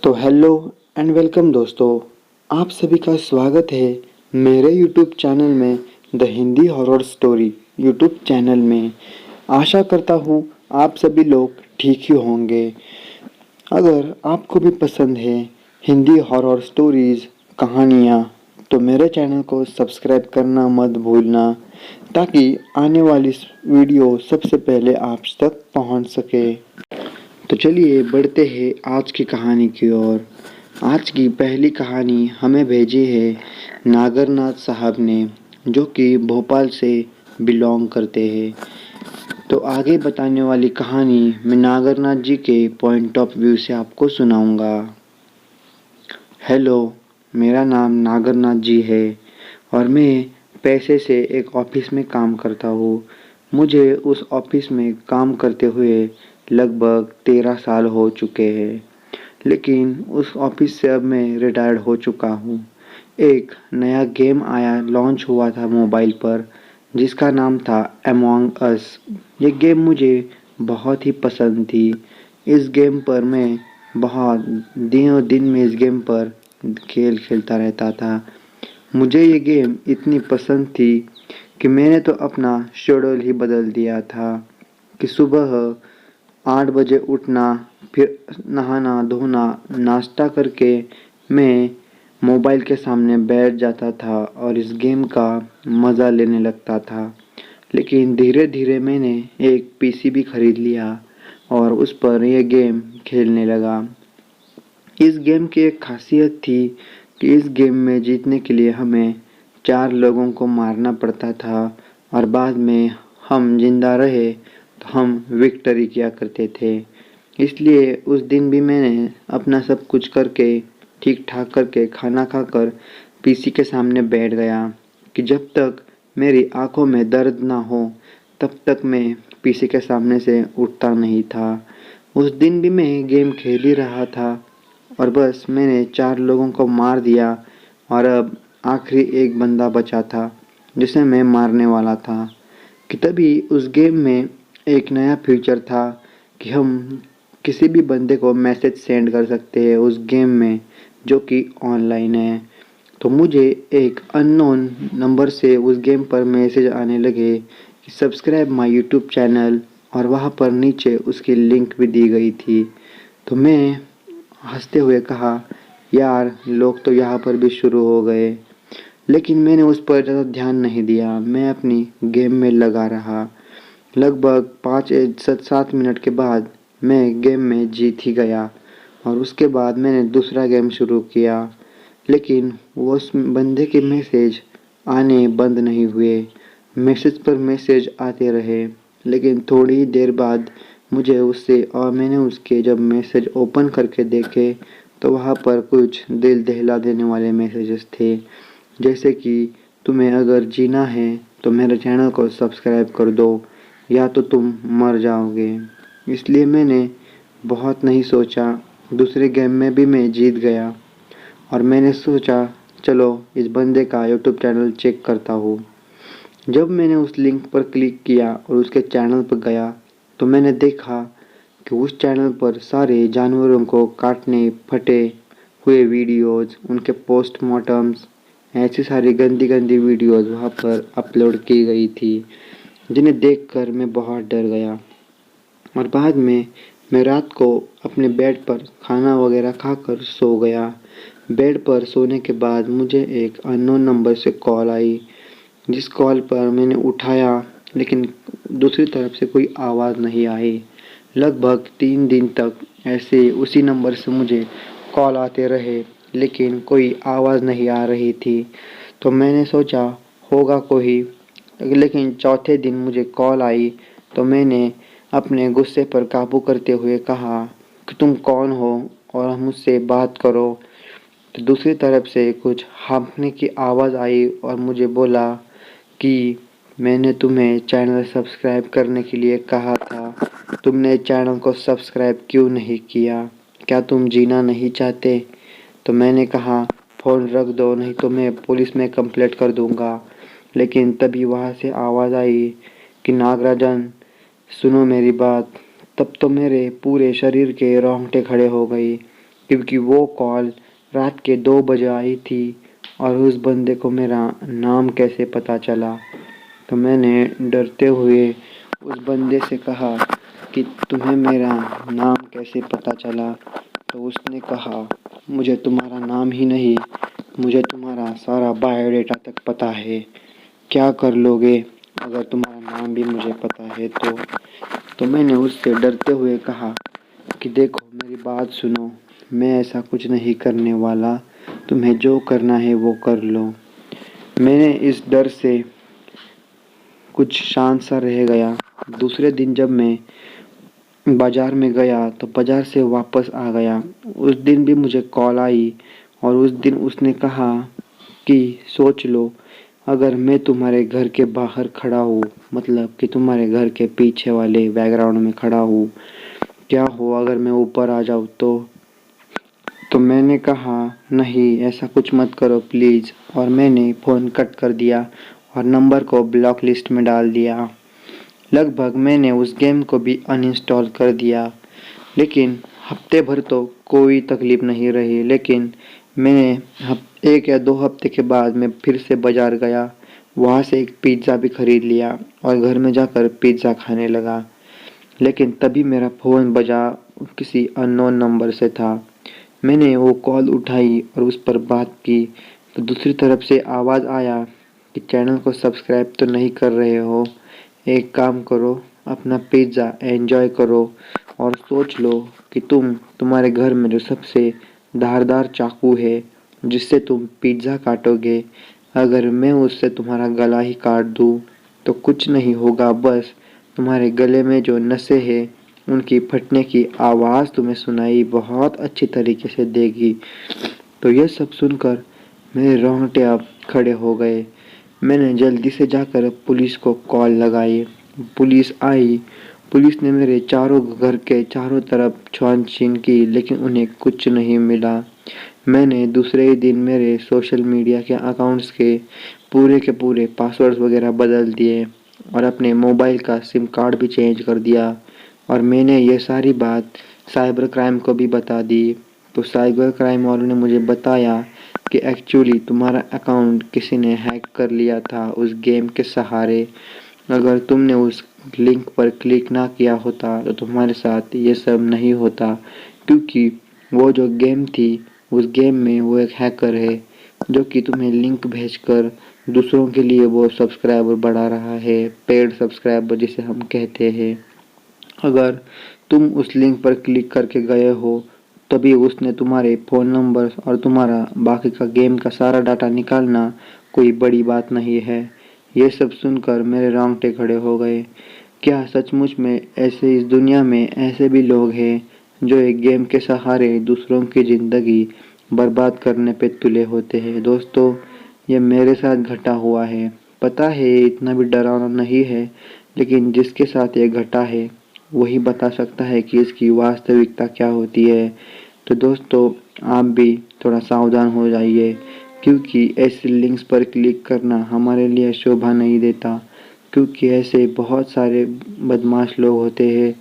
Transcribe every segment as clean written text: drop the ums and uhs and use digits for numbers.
तो hello and welcome दोस्तों, आप सभी का स्वागत है मेरे यूट्यूब चैनल में the Hindi horror story YouTube channel में। आशा करता हूँ आप सभी लोग ठीक ही होंगे। अगर आपको भी पसंद है हिंदी हॉरर स्टोरीज़ कहानियाँ तो मेरे चैनल को सब्सक्राइब करना मत भूलना, ताकि आने वाली वीडियो सबसे पहले आप तक पहुंच सके। तो चलिए बढ़ते हैं आज की कहानी की ओर। आज की पहली कहानी हमें भेजी है नागरनाथ साहब ने, जो कि भोपाल से बिलोंग करते हैं। तो आगे बताने वाली कहानी मैं नागरनाथ जी के पॉइंट ऑफ व्यू से आपको सुनाऊंगा। हेलो, मेरा नाम नागरनाथ जी है और मैं पैसे से एक ऑफिस में काम करता हूँ। मुझे उस ऑफिस में काम करते हुए लगभग 13 साल हो चुके हैं, लेकिन उस ऑफिस से अब मैं रिटायर्ड हो चुका हूँ। एक नया गेम लॉन्च हुआ था मोबाइल पर, जिसका नाम था अमॉन्ग अस। ये गेम मुझे बहुत ही पसंद थी। इस गेम पर मैं बहुत दिनों दिन में इस गेम पर खेल खेलता रहता था। मुझे ये गेम इतनी पसंद थी कि मैंने तो अपना शेड्यूल ही बदल दिया था कि सुबह 8 बजे उठना, फिर नहाना धोना, नाश्ता करके मैं मोबाइल के सामने बैठ जाता था और इस गेम का मज़ा लेने लगता था। लेकिन धीरे धीरे मैंने एक पीसी भी खरीद लिया और उस पर यह गेम खेलने लगा। इस गेम की एक खासियत थी कि इस गेम में जीतने के लिए हमें 4 लोगों को मारना पड़ता था और बाद में हम जिंदा रहे तो हम विक्ट्री किया करते थे। इसलिए उस दिन भी मैंने अपना सब कुछ करके ठीक ठाक करके खाना खाकर पीसी के सामने बैठ गया कि जब तक मेरी आंखों में दर्द ना हो तब तक मैं पीसी के सामने से उठता नहीं था। उस दिन भी मैं गेम खेल ही रहा था और बस मैंने 4 लोगों को मार दिया और अब आखिरी एक बंदा बचा था जिसे मैं मारने वाला था कि तभी उस गेम में एक नया फीचर था कि हम किसी भी बंदे को मैसेज सेंड कर सकते हैं उस गेम में, जो कि ऑनलाइन है। तो मुझे एक अननोन नंबर से उस गेम पर मैसेज आने लगे कि सब्सक्राइब माय यूट्यूब चैनल, और वहाँ पर नीचे उसकी लिंक भी दी गई थी। तो मैं हंसते हुए कहा, यार लोग तो यहाँ पर भी शुरू हो गए। लेकिन मैंने उस पर ज़्यादा ध्यान नहीं दिया, मैं अपनी गेम में लगा रहा। लगभग 5-7 मिनट के बाद मैं गेम में जीत ही गया और उसके बाद मैंने दूसरा गेम शुरू किया। लेकिन वो उस बंदे के मैसेज आने बंद नहीं हुए, मैसेज पर मैसेज आते रहे। लेकिन थोड़ी ही देर बाद मुझे उससे और मैंने उसके जब मैसेज ओपन करके देखे तो वहाँ पर कुछ दिल दहला देने वाले मैसेजेस थे, जैसे कि तुम्हें अगर जीना है तो मेरे चैनल को सब्सक्राइब कर दो या तो तुम मर जाओगे। इसलिए मैंने बहुत नहीं सोचा, दूसरे गेम में भी मैं जीत गया और मैंने सोचा चलो इस बंदे का यूट्यूब चैनल चेक करता हूँ। जब मैंने उस लिंक पर क्लिक किया और उसके चैनल पर गया तो मैंने देखा कि उस चैनल पर सारे जानवरों को काटने फटे हुए वीडियोज़, उनके पोस्टमार्टम्स, ऐसी सारी गंदी गंदी वीडियोज़ वहाँ पर अपलोड की गई थी, जिन्हें देखकर मैं बहुत डर गया। और बाद में मैं रात को अपने बेड पर खाना वगैरह खाकर सो गया। बेड पर सोने के बाद मुझे एक अननोन नंबर से कॉल आई, जिस कॉल पर मैंने उठाया लेकिन दूसरी तरफ से कोई आवाज़ नहीं आई। लगभग 3 दिन तक ऐसे उसी नंबर से मुझे कॉल आते रहे लेकिन कोई आवाज़ नहीं आ रही थी। तो मैंने सोचा होगा कोई, लेकिन चौथे दिन मुझे कॉल आई तो मैंने अपने गुस्से पर काबू करते हुए कहा कि तुम कौन हो और मुझसे बात करो। तो दूसरी तरफ से कुछ हाँफने की आवाज़ आई और मुझे बोला कि मैंने तुम्हें चैनल सब्सक्राइब करने के लिए कहा था, तुमने चैनल को सब्सक्राइब क्यों नहीं किया? क्या तुम जीना नहीं चाहते? तो मैंने कहा फ़ोन रख दो नहीं तो मैं पुलिस में कंप्लेंट कर दूंगा। लेकिन तभी वहाँ से आवाज़ आई कि नागराजन सुनो मेरी बात। तब तो मेरे पूरे शरीर के रोंगटे खड़े हो गई। क्योंकि वो कॉल रात के 2 बजे आई थी और उस बंदे को मेरा नाम कैसे पता चला। तो मैंने डरते हुए उस बंदे से कहा कि तुम्हें मेरा नाम कैसे पता चला? तो उसने कहा, मुझे तुम्हारा नाम ही नहीं, मुझे तुम्हारा सारा बायोडेटा तक पता है। क्या कर लोगे अगर तुम्हारा नाम भी मुझे पता है तो? मैंने उससे डरते हुए कहा कि देखो मेरी बात सुनो, मैं ऐसा कुछ नहीं करने वाला, तुम्हें जो करना है वो कर लो। मैंने इस डर से कुछ शांत सा रह गया। दूसरे दिन जब मैं बाज़ार में गया तो बाज़ार से वापस आ गया। उस दिन भी मुझे कॉल आई और उस दिन उसने कहा कि सोच लो, अगर मैं तुम्हारे घर के बाहर खड़ा हूँ, मतलब कि तुम्हारे घर के पीछे वाले बैकग्राउंड में खड़ा हूँ, क्या हो अगर मैं ऊपर आ जाऊँ तो? मैंने कहा नहीं, ऐसा कुछ मत करो प्लीज़, और मैंने फ़ोन कट कर दिया और नंबर को ब्लॉक लिस्ट में डाल दिया। लगभग मैंने उस गेम को भी अनइंस्टॉल कर दिया। लेकिन हफ्ते भर तो कोई तकलीफ नहीं रही। लेकिन मैंने 1 या 2 हफ्ते के बाद मैं फिर से बाज़ार गया। वहाँ से एक पिज़्ज़ा भी ख़रीद लिया और घर में जाकर पिज़्ज़ा खाने लगा। लेकिन तभी मेरा फ़ोन बजा, किसी अननोन नंबर से था। मैंने वो कॉल उठाई और उस पर बात की तो दूसरी तरफ से आवाज़ आया कि चैनल को सब्सक्राइब तो नहीं कर रहे हो, एक काम करो, अपना पिज़्ज़ा एंजॉय करो और सोच लो कि तुम्हारे घर में जो सबसे धारदार चाकू है जिससे तुम पिज़्ज़ा काटोगे, अगर मैं उससे तुम्हारा गला ही काट दूँ तो कुछ नहीं होगा, बस तुम्हारे गले में जो नसें हैं उनकी फटने की आवाज़ तुम्हें सुनाई बहुत अच्छी तरीके से देगी। तो ये सब सुनकर मेरे रोंगटे अब खड़े हो गए। मैंने जल्दी से जाकर पुलिस को कॉल लगाई। पुलिस आई। पुलिस ने मेरे चारों घर के चारों तरफ छानबीन की, लेकिन उन्हें कुछ नहीं मिला। मैंने दूसरे ही दिन मेरे सोशल मीडिया के अकाउंट्स के पूरे पासवर्ड्स वगैरह बदल दिए और अपने मोबाइल का सिम कार्ड भी चेंज कर दिया। और मैंने ये सारी बात साइबर क्राइम को भी बता दी। तो साइबर क्राइम वालों ने मुझे बताया कि एक्चुअली तुम्हारा अकाउंट किसी ने हैक कर लिया था उस गेम के सहारे। अगर तुमने उस लिंक पर क्लिक ना किया होता तो तुम्हारे साथ ये सब नहीं होता, क्योंकि वो जो गेम थी उस गेम में वो एक हैकर है जो कि तुम्हें लिंक भेजकर दूसरों के लिए वो सब्सक्राइबर बढ़ा रहा है, पेड सब्सक्राइबर जिसे हम कहते हैं। अगर तुम उस लिंक पर क्लिक करके गए हो तभी उसने तुम्हारे फ़ोन नंबर और तुम्हारा बाकी का गेम का सारा डाटा निकालना कोई बड़ी बात नहीं है। ये सब सुनकर मेरे रोंगटे खड़े हो गए। क्या सचमुच में ऐसे इस दुनिया में ऐसे भी लोग हैं जो एक गेम के सहारे दूसरों की ज़िंदगी बर्बाद करने पे तुले होते हैं? दोस्तों, ये मेरे साथ घटा हुआ है। पता है ये इतना भी डरावना नहीं है, लेकिन जिसके साथ ये घटा है वही बता सकता है कि इसकी वास्तविकता क्या होती है। तो दोस्तों, आप भी थोड़ा सावधान हो जाइए, क्योंकि ऐसे लिंक्स पर क्लिक करना हमारे लिए शोभा नहीं देता। क्योंकि ऐसे बहुत सारे बदमाश लोग होते हैं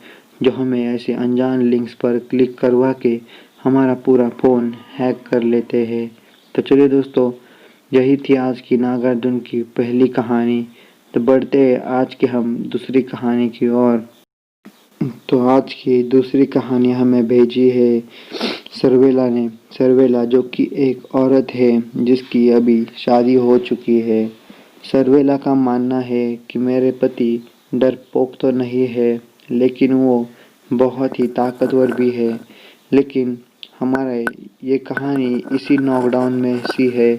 जो हमें ऐसे अनजान लिंक्स पर क्लिक करवा के हमारा पूरा फ़ोन हैक कर लेते हैं। तो चलिए दोस्तों, यही थी आज की नागार्जुन की पहली कहानी। तो बढ़ते हैं आज की हम दूसरी कहानी की ओर। तो आज की दूसरी कहानी हमें भेजी है सरवेला ने। सरवेला जो कि एक औरत है जिसकी अभी शादी हो चुकी है। सरवेला का मानना है कि मेरे पति डरपोक तो नहीं है, लेकिन वो बहुत ही ताकतवर भी है। लेकिन हमारे ये कहानी इसी नॉकडाउन में सी है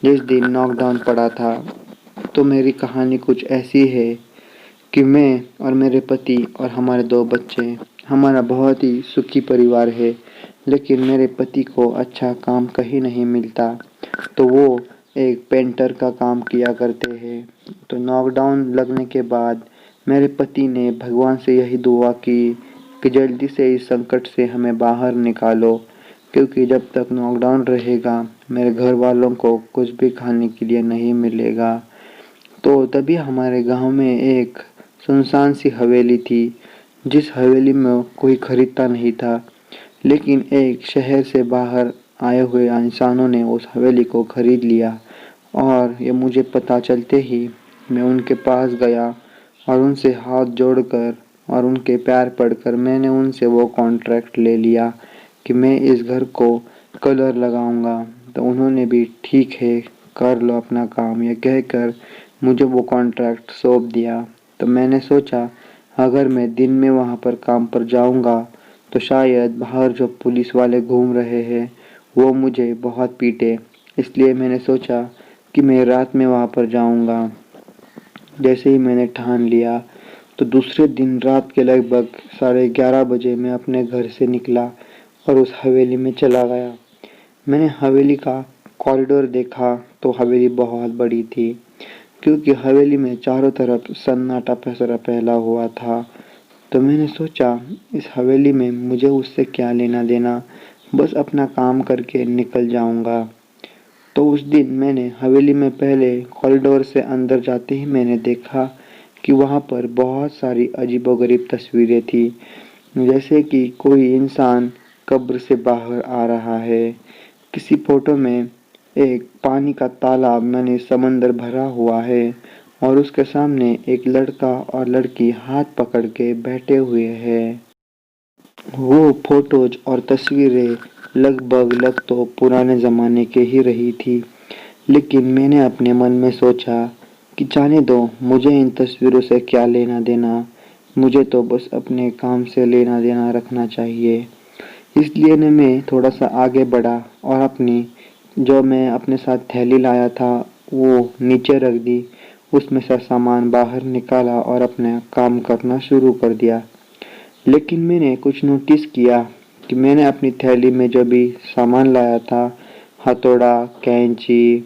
जिस दिन नॉकडाउन पड़ा था। तो मेरी कहानी कुछ ऐसी है कि मैं और मेरे पति और हमारे 2 बच्चे, हमारा बहुत ही सुखी परिवार है। लेकिन मेरे पति को अच्छा काम कहीं नहीं मिलता, तो वो एक पेंटर का काम किया करते हैं। तो लॉकडाउन लगने के बाद मेरे पति ने भगवान से यही दुआ की कि जल्दी से इस संकट से हमें बाहर निकालो, क्योंकि जब तक लॉकडाउन रहेगा मेरे घर वालों को कुछ भी खाने के लिए नहीं मिलेगा। तो तभी हमारे गांव में एक सुनसान सी हवेली थी, जिस हवेली में कोई खरीदता नहीं था। लेकिन एक शहर से बाहर आए हुए इंसानों ने उस हवेली को खरीद लिया और ये मुझे पता चलते ही मैं उनके पास गया और उनसे हाथ जोड़कर और उनके पैर पड़कर मैंने उनसे वो कॉन्ट्रैक्ट ले लिया कि मैं इस घर को कलर लगाऊंगा। तो उन्होंने भी ठीक है, कर लो अपना काम, ये कहकर मुझे वो कॉन्ट्रैक्ट सौंप दिया। तो मैंने सोचा अगर मैं दिन में वहाँ पर काम पर जाऊँगा तो शायद बाहर जो पुलिस वाले घूम रहे हैं वो मुझे बहुत पीटे, इसलिए मैंने सोचा कि मैं रात में वहाँ पर जाऊँगा। जैसे ही मैंने ठान लिया तो दूसरे दिन रात के लगभग 11:30 बजे मैं अपने घर से निकला और उस हवेली में चला गया। मैंने हवेली का कॉरिडोर देखा तो हवेली बहुत बड़ी थी, क्योंकि हवेली में चारों तरफ सन्नाटा पसरा फैला हुआ था। तो मैंने सोचा इस हवेली में मुझे उससे क्या लेना देना, बस अपना काम करके निकल जाऊंगा। तो उस दिन मैंने हवेली में पहले कॉरिडोर से अंदर जाते ही मैंने देखा कि वहाँ पर बहुत सारी अजीबोगरीब तस्वीरें थी, जैसे कि कोई इंसान कब्र से बाहर आ रहा है। किसी फोटो में एक पानी का तालाब माने समंदर भरा हुआ है और उसके सामने एक लड़का और लड़की हाथ पकड़ के बैठे हुए हैं। वो फोटोज और तस्वीरें लगभग तो पुराने ज़माने के ही रही थी, लेकिन मैंने अपने मन में सोचा कि जाने दो, मुझे इन तस्वीरों से क्या लेना देना, मुझे तो बस अपने काम से लेना देना रखना चाहिए। इसलिए न मैं थोड़ा सा आगे बढ़ा और अपनी जो मैं अपने साथ थैली लाया था वो नीचे रख दी, उसमें से सामान बाहर निकाला और अपना काम करना शुरू कर दिया। लेकिन मैंने कुछ नोटिस किया कि मैंने अपनी थैली में जो भी सामान लाया था, हथौड़ा, कैंची,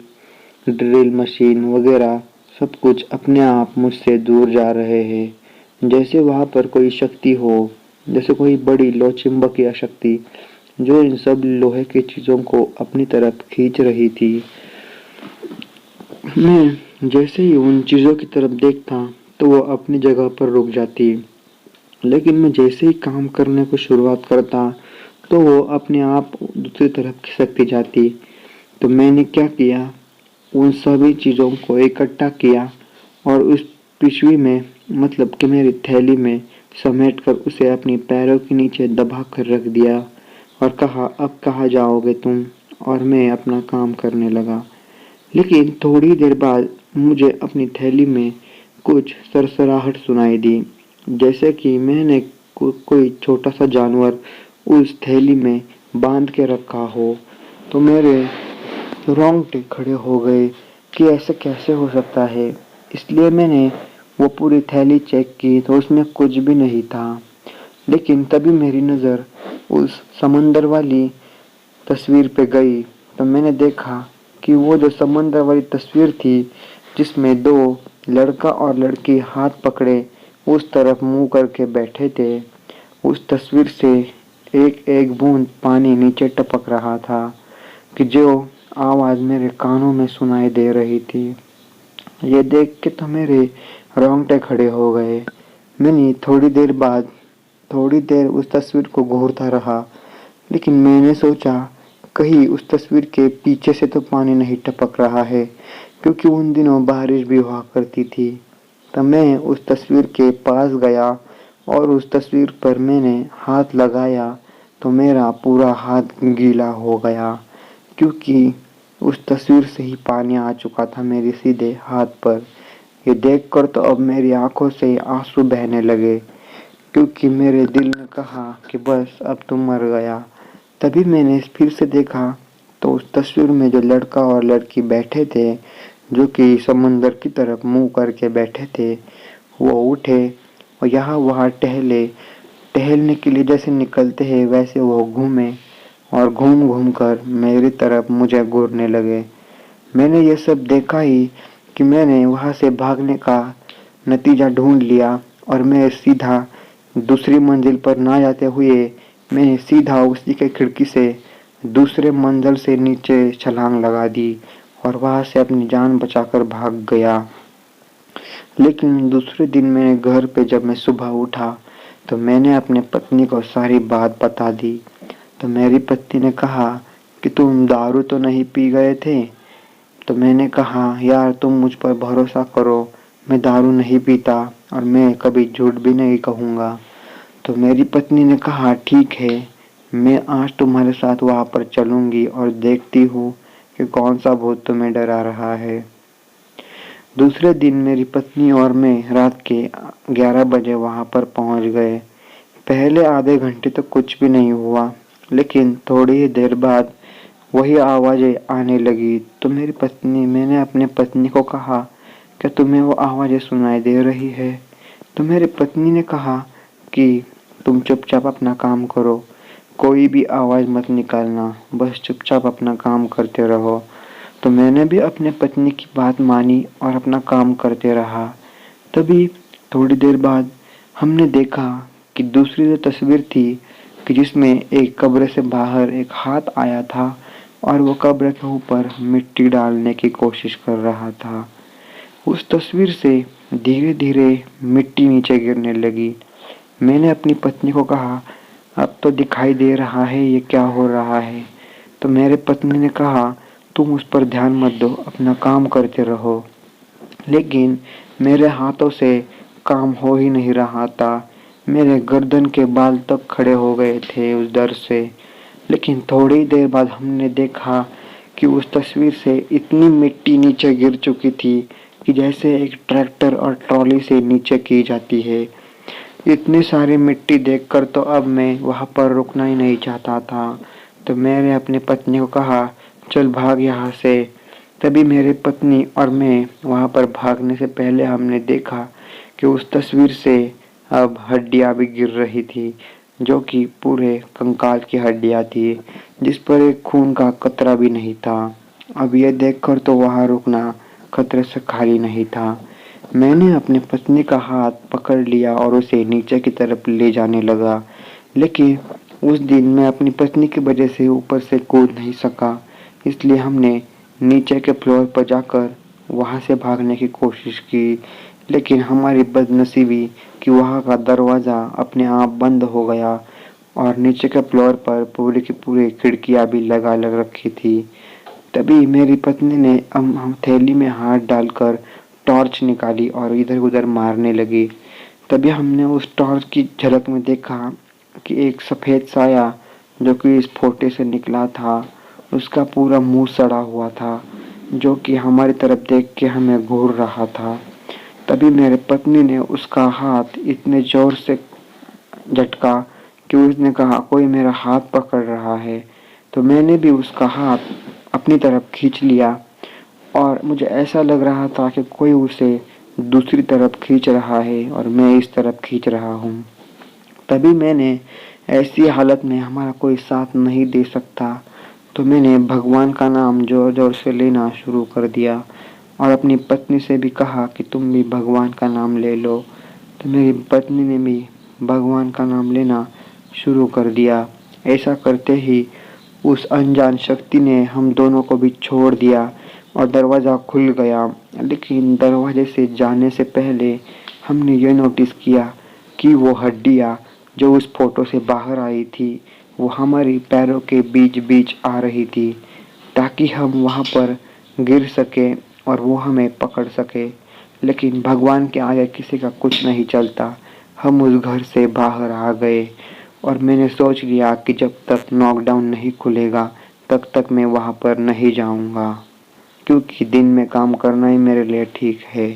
ड्रिल मशीन वगैरह, सब कुछ अपने आप मुझसे दूर जा रहे हैं, जैसे वहाँ पर कोई शक्ति हो, जैसे कोई बड़ी लो चुंबकीय शक्ति जो इन सब लोहे की चीज़ों को अपनी तरफ खींच रही थी। मैं जैसे ही उन चीज़ों की तरफ देखता तो वो अपनी जगह पर रुक जाती, लेकिन मैं जैसे ही काम करने को शुरुआत करता तो वो अपने आप दूसरी तरफ खिसकती जाती। तो मैंने क्या किया, उन सभी चीज़ों को इकट्ठा किया और उस पिशवी में, मतलब कि मेरी थैली में समेट कर उसे अपनी पैरों के नीचे दबा कर रख दिया और कहा अब कहाँ जाओगे तुम, और मैं अपना काम करने लगा। लेकिन थोड़ी देर बाद मुझे अपनी थैली में कुछ सरसराहट सुनाई दी, जैसे कि मैंने कोई छोटा सा जानवर उस थैली में बांध के रखा हो। तो मेरे रोंगटे खड़े हो गए कि ऐसे कैसे हो सकता है। इसलिए मैंने वो पूरी थैली चेक की तो उसमें कुछ भी नहीं था। लेकिन तभी मेरी नज़र उस समंदर वाली तस्वीर पे गई तो मैंने देखा कि वो जो समंदर वाली तस्वीर थी, जिसमें दो लड़का और लड़की हाथ पकड़े उस तरफ मुंह करके बैठे थे, उस तस्वीर से एक एक बूंद पानी नीचे टपक रहा था कि जो आवाज़ मेरे कानों में सुनाई दे रही थी। ये देख के तो मेरे रोंगटे खड़े हो गए। मैंने थोड़ी देर उस तस्वीर को घूरता रहा, लेकिन मैंने सोचा कहीं उस तस्वीर के पीछे से तो पानी नहीं टपक रहा है, क्योंकि उन दिनों बारिश भी हुआ करती थी। तब मैं उस तस्वीर के पास गया और उस तस्वीर पर मैंने हाथ लगाया तो मेरा पूरा हाथ गीला हो गया, क्योंकि उस तस्वीर से ही पानी आ चुका था मेरे सीधे हाथ पर। ये देखकर तो अब मेरी आंखों से आंसू बहने लगे, क्योंकि मेरे दिल ने कहा कि बस अब तुम मर गया। तभी मैंने फिर से देखा तो उस तस्वीर में जो लड़का और लड़की बैठे थे, जो कि समंदर की तरफ मुंह करके बैठे थे, वो उठे और यहाँ वहाँ टहलने के लिए जैसे निकलते हैं वैसे वो घूमे और घूम घूम कर मेरी तरफ मुझे घूरने लगे। मैंने ये सब देखा ही कि मैंने वहाँ से भागने का नतीजा ढूंढ लिया और मैं सीधा दूसरी मंजिल पर ना जाते हुए मैंने सीधा उसी के खिड़की से दूसरे मंजिल से नीचे छलांग लगा दी और वहाँ से अपनी जान बचाकर भाग गया। लेकिन दूसरे दिन मेरे घर पे जब मैं सुबह उठा तो मैंने अपने पत्नी को सारी बात बता दी। तो मेरी पत्नी ने कहा कि तुम दारू तो नहीं पी गए थे? तो मैंने कहा यार तुम मुझ पर भरोसा करो, मैं दारू नहीं पीता और मैं कभी झूठ भी नहीं कहूँगा। तो मेरी पत्नी ने कहा ठीक है, मैं आज तुम्हारे साथ वहाँ पर चलूँगी और देखती हूँ कि कौन सा भूत तुम्हें डरा रहा है। दूसरे दिन मेरी पत्नी और मैं रात के 11 बजे वहाँ पर पहुँच गए। पहले आधे घंटे तो कुछ भी नहीं हुआ, लेकिन थोड़ी ही देर बाद वही आवाज़ें आने लगी। तो मैंने अपने पत्नी को कहा क्या तुम्हें वो आवाज़ें सुनाई दे रही है? तो मेरी पत्नी ने कहा कि तुम चुपचाप अपना काम करो, कोई भी आवाज़ मत निकालना, बस चुपचाप अपना काम करते रहो। तो मैंने भी अपने पत्नी की बात मानी और अपना काम करते रहा। तभी थोड़ी देर बाद हमने देखा कि दूसरी जो तस्वीर थी कि जिसमें एक कब्र से बाहर एक हाथ आया था और वो कब्र के ऊपर मिट्टी डालने की कोशिश कर रहा था। उस तस्वीर से धीरे धीरे मिट्टी नीचे गिरने लगी। मैंने अपनी पत्नी को कहा अब तो दिखाई दे रहा है ये क्या हो रहा है। तो मेरे पत्नी ने कहा तुम उस पर ध्यान मत दो, अपना काम करते रहो। लेकिन मेरे हाथों से काम हो ही नहीं रहा था। मेरे गर्दन के बाल तक खड़े हो गए थे उस डर से। लेकिन थोड़ी देर बाद हमने देखा कि उस तस्वीर से इतनी मिट्टी नीचे गिर चुकी थी कि जैसे एक ट्रैक्टर और ट्रॉली से नीचे की जाती है। इतनी सारी मिट्टी देखकर तो अब मैं वहाँ पर रुकना ही नहीं चाहता था। तो मैंने अपनी पत्नी को कहा चल भाग यहाँ से। तभी मेरी पत्नी और मैं वहाँ पर भागने से पहले हमने देखा कि उस तस्वीर से अब हड्डियाँ भी गिर रही थी, जो कि पूरे कंकाल की हड्डियाँ थी, जिस पर एक खून का कतरा भी नहीं था। अब यह देखकर तो वहाँ रुकना खतरे से खाली नहीं था। मैंने अपनी पत्नी का हाथ पकड़ लिया और उसे नीचे की तरफ ले जाने लगा। लेकिन उस दिन मैं अपनी पत्नी की वजह से ऊपर से कूद नहीं सका, इसलिए हमने नीचे के फ्लोर पर जाकर वहाँ से भागने की कोशिश की। लेकिन हमारी बदनसीबी कि वहाँ का दरवाज़ा अपने आप बंद हो गया और नीचे के फ्लोर पर पूरी की पूरी खिड़कियाँ भी लगा लग रखी थी। तभी मेरी पत्नी ने हम थैली में हाथ डालकर टॉर्च निकाली और इधर उधर मारने लगी। तभी हमने उस टॉर्च की झलक में देखा कि एक सफ़ेद साया जो कि इस फोटे से निकला था, उसका पूरा मुंह सड़ा हुआ था, जो कि हमारी तरफ देख के हमें घूर रहा था। तभी मेरे पत्नी ने उसका हाथ इतने ज़ोर से झटका कि उसने कहा कोई मेरा हाथ पकड़ रहा है। तो मैंने भी उसका हाथ अपनी तरफ खींच लिया और मुझे ऐसा लग रहा था कि कोई उसे दूसरी तरफ खींच रहा है और मैं इस तरफ खींच रहा हूँ। तभी मैंने ऐसी हालत में हमारा कोई साथ नहीं दे सकता, तो मैंने भगवान का नाम जोर जोर से लेना शुरू कर दिया और अपनी पत्नी से भी कहा कि तुम भी भगवान का नाम ले लो। तो मेरी पत्नी ने भी भगवान का नाम लेना शुरू कर दिया। ऐसा करते ही उस अनजान शक्ति ने हम दोनों को भी छोड़ दिया और दरवाज़ा खुल गया। लेकिन दरवाजे से जाने से पहले हमने ये नोटिस किया कि वो हड्डियाँ जो उस फोटो से बाहर आई थी वो हमारी पैरों के बीच बीच आ रही थी, ताकि हम वहाँ पर गिर सके और वो हमें पकड़ सके। लेकिन भगवान के आगे किसी का कुछ नहीं चलता। हम उस घर से बाहर आ गए और मैंने सोच लिया कि जब तक नॉकडाउन नहीं खुलेगा तब तक मैं वहाँ पर नहीं जाऊँगा, क्योंकि दिन में काम करना ही मेरे लिए ठीक है।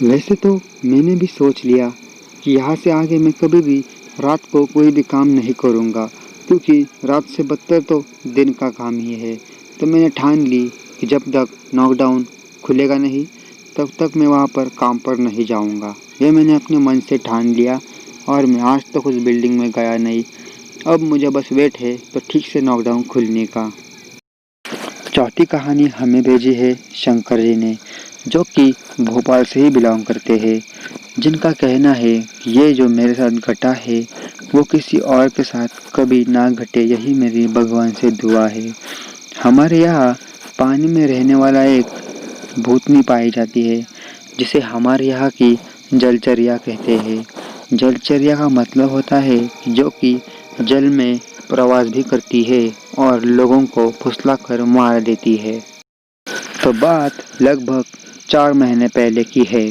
वैसे तो मैंने भी सोच लिया कि यहाँ से आगे मैं कभी भी रात को कोई भी काम नहीं करूँगा, क्योंकि रात से बदतर तो दिन का काम ही है। तो मैंने ठान ली कि जब तक नॉकडाउन खुलेगा नहीं तब तक मैं वहाँ पर काम पर नहीं जाऊँगा। ये मैंने अपने मन से ठान लिया और मैं आज तक उस बिल्डिंग में गया नहीं। अब मुझे बस वेट है तो ठीक से नॉकडाउन खुलने का। चौथी कहानी हमें भेजी है शंकर जी ने, जो कि भोपाल से ही बिलोंग करते हैं, जिनका कहना है कि ये जो मेरे साथ घटा है वो किसी और के साथ कभी ना घटे, यही मेरी भगवान से दुआ है। हमारे यहाँ पानी में रहने वाला एक भूतनी पाई जाती है, जिसे हमारे यहाँ की जलचरिया कहते हैं। जलचर्या का मतलब होता है जो कि जल में प्रवास भी करती है और लोगों को फुसलाकर मार देती है। तो बात लगभग 4 महीने पहले की है।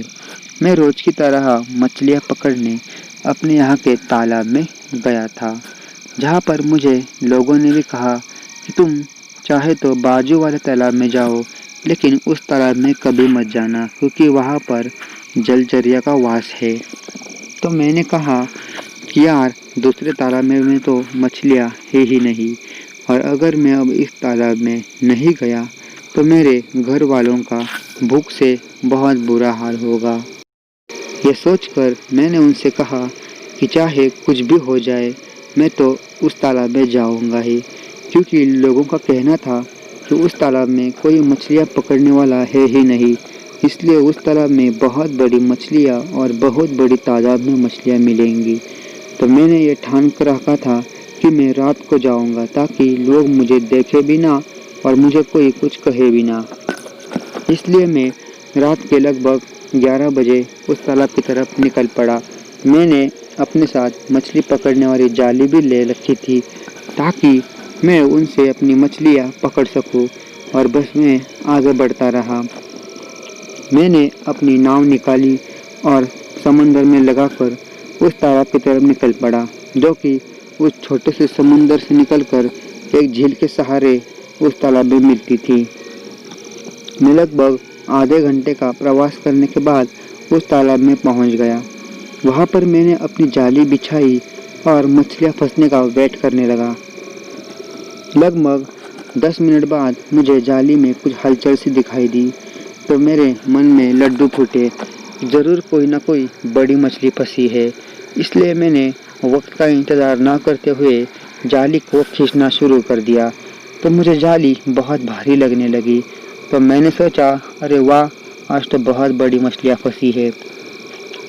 मैं रोज की तरह मछलियाँ पकड़ने अपने यहाँ के तालाब में गया था, जहाँ पर मुझे लोगों ने भी कहा कि तुम चाहे तो बाजू वाले तालाब में जाओ, लेकिन उस तालाब में कभी मत जाना क्योंकि वहाँ पर जलचर्या का वास है। तो मैंने कहा कि यार दूसरे तालाब में तो मछलियाँ है ही नहीं, और अगर मैं अब इस तालाब में नहीं गया तो मेरे घर वालों का भूख से बहुत बुरा हाल होगा। ये सोचकर मैंने उनसे कहा कि चाहे कुछ भी हो जाए मैं तो उस तालाब में जाऊंगा ही, क्योंकि लोगों का कहना था कि उस तालाब में कोई मछलियाँ पकड़ने वाला है ही नहीं, इसलिए उस तालाब में बहुत बड़ी मछलियाँ और बहुत बड़ी तादाद में मछलियाँ मिलेंगी। तो मैंने ये ठान कर रखा था कि मैं रात को जाऊंगा ताकि लोग मुझे देखे भी ना और मुझे कोई कुछ कहे भी ना। इसलिए मैं रात के लगभग 11 बजे उस तालाब की तरफ निकल पड़ा। मैंने अपने साथ मछली पकड़ने वाली जाली भी ले रखी थी ताकि मैं उनसे अपनी मछलियाँ पकड़ सकूं, और बस मैं आगे बढ़ता रहा। मैंने अपनी नाव निकाली और समंदर में लगाकर उस तालाब की तरफ निकल पड़ा, जो कि उस छोटे से समुंदर से निकलकर एक झील के सहारे उस तालाब में मिलती थी। मैं लगभग आधे घंटे का प्रवास करने के बाद उस तालाब में पहुंच गया। वहां पर मैंने अपनी जाली बिछाई और मछलियां फंसने का वेट करने लगा। लगभग 10 मिनट बाद मुझे जाली में कुछ हलचल सी दिखाई दी, तो मेरे मन में लड्डू फूटे। ज़रूर कोई ना कोई बड़ी मछली फंसी है। इसलिए मैंने वक्त का इंतज़ार ना करते हुए जाली को खींचना शुरू कर दिया। तो मुझे जाली बहुत भारी लगने लगी। तो मैंने सोचा, अरे वाह, आज तो बहुत बड़ी मछलियाँ फंसी है।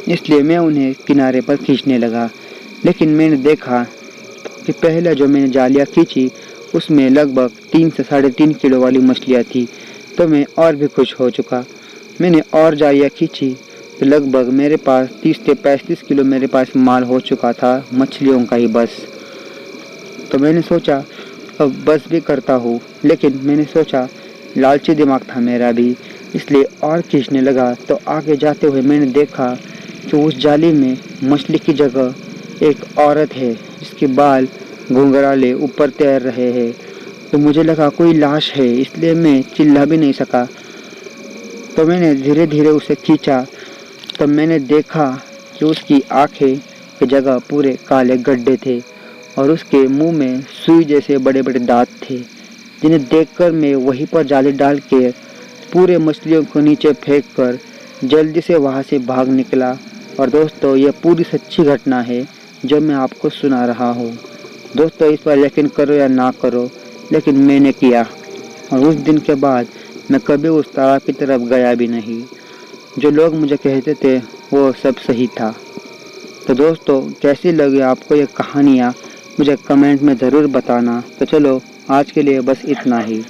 इसलिए मैं उन्हें किनारे पर खींचने लगा। लेकिन मैंने देखा कि पहले जो मैंने जालियाँ खींची उसमें लगभग 3 से 3.5 किलो वाली मछलियाँ थी। तो मैं और भी खुश हो चुका। मैंने और जालियाँ खींची तो लगभग मेरे पास 30 से 35 किलो मेरे पास माल हो चुका था, मछलियों का ही बस। तो मैंने सोचा अब बस भी करता हूँ, लेकिन मैंने सोचा लालची दिमाग था मेरा भी, इसलिए और खींचने लगा। तो आगे जाते हुए मैंने देखा कि उस जाली में मछली की जगह एक औरत है जिसके बाल घुंघराले ऊपर तैर रहे हैं। तो मुझे लगा कोई लाश है, इसलिए मैं चिल्ला भी नहीं सका। तो मैंने धीरे धीरे उसे खींचा। तब मैंने देखा कि उसकी आंखें की जगह पूरे काले गड्ढे थे और उसके मुंह में सुई जैसे बड़े बड़े दांत थे, जिन्हें देखकर मैं वहीं पर जाली डाल के पूरे मछलियों को नीचे फेंक कर जल्दी से वहाँ से भाग निकला। और दोस्तों, यह पूरी सच्ची घटना है जो मैं आपको सुना रहा हूँ। दोस्तों, इस पर यकीन करो या ना करो, लेकिन मैंने किया, और उस दिन के बाद मैं कभी उस तालाब की तरफ गया भी नहीं। जो लोग मुझे कहते थे वो सब सही था। तो दोस्तों, कैसी लगी आपको ये कहानियाँ मुझे कमेंट में ज़रूर बताना। तो चलो, आज के लिए बस इतना ही।